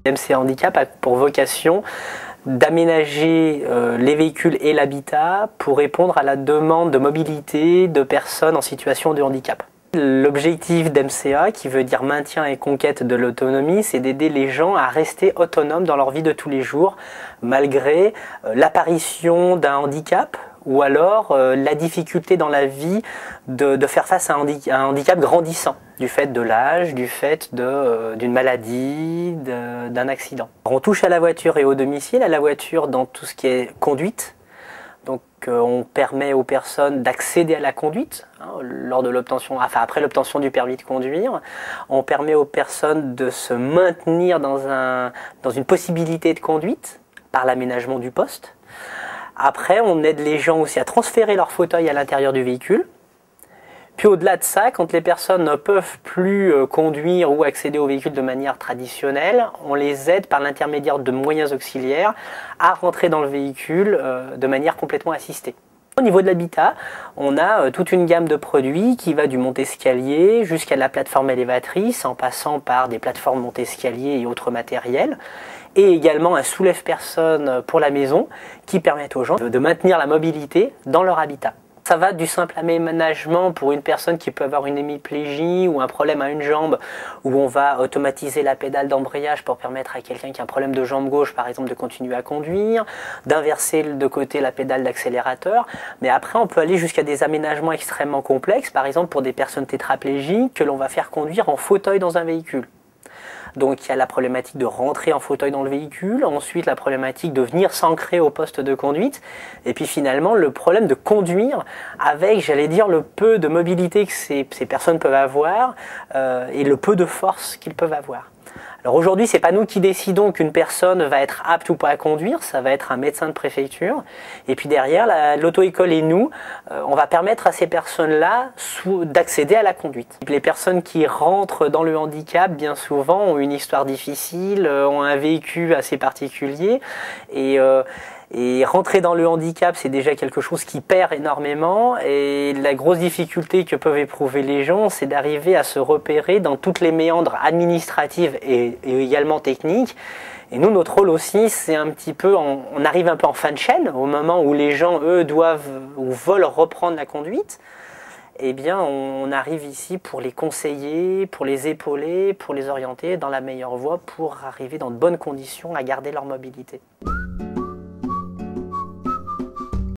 MCA Handicap a pour vocation d'aménager les véhicules et l'habitat pour répondre à la demande de mobilité de personnes en situation de handicap. L'objectif d'MCA, qui veut dire maintien et conquête de l'autonomie, c'est d'aider les gens à rester autonomes dans leur vie de tous les jours, malgré l'apparition d'un handicap ou alors la difficulté dans la vie de faire face à un handicap grandissant, du fait de l'âge, du fait d'une maladie, d'un accident. On touche à la voiture et au domicile, à la voiture dans tout ce qui est conduite. Donc on permet aux personnes d'accéder à la conduite lors de l'obtention, après l'obtention du permis de conduire. On permet aux personnes de se maintenir dans une possibilité de conduite par l'aménagement du poste. Après, on aide les gens aussi à transférer leur fauteuil à l'intérieur du véhicule. Puis au-delà de ça, quand les personnes ne peuvent plus conduire ou accéder au véhicule de manière traditionnelle, on les aide par l'intermédiaire de moyens auxiliaires à rentrer dans le véhicule de manière complètement assistée. Au niveau de l'habitat, on a toute une gamme de produits qui va du monte-escalier jusqu'à la plateforme élévatrice, en passant par des plateformes monte-escalier et autres matériels, et également un soulève-personne pour la maison qui permettent aux gens de maintenir la mobilité dans leur habitat. Ça va du simple aménagement pour une personne qui peut avoir une hémiplégie ou un problème à une jambe, où on va automatiser la pédale d'embrayage pour permettre à quelqu'un qui a un problème de jambe gauche, par exemple, de continuer à conduire, d'inverser de côté la pédale d'accélérateur. Mais après, on peut aller jusqu'à des aménagements extrêmement complexes, par exemple pour des personnes tétraplégiques que l'on va faire conduire en fauteuil dans un véhicule. Donc il y a la problématique de rentrer en fauteuil dans le véhicule, ensuite la problématique de venir s'ancrer au poste de conduite, et puis finalement le problème de conduire avec, j'allais dire, le peu de mobilité que ces personnes peuvent avoir et le peu de force qu'ils peuvent avoir. Alors aujourd'hui, c'est pas nous qui décidons qu'une personne va être apte ou pas à conduire, ça va être un médecin de préfecture. Et puis derrière, l'auto-école et nous, on va permettre à ces personnes-là d'accéder à la conduite. Les personnes qui rentrent dans le handicap, bien souvent, ont une histoire difficile, ont un vécu assez particulier. Et rentrer dans le handicap, c'est déjà quelque chose qui perd énormément, et la grosse difficulté que peuvent éprouver les gens, c'est d'arriver à se repérer dans toutes les méandres administratives et également techniques. Et nous, notre rôle aussi, c'est un petit peu, on arrive un peu en fin de chaîne, au moment où les gens, eux, doivent ou veulent reprendre la conduite. Eh bien, on arrive ici pour les conseiller, pour les épauler, pour les orienter dans la meilleure voie, pour arriver dans de bonnes conditions à garder leur mobilité.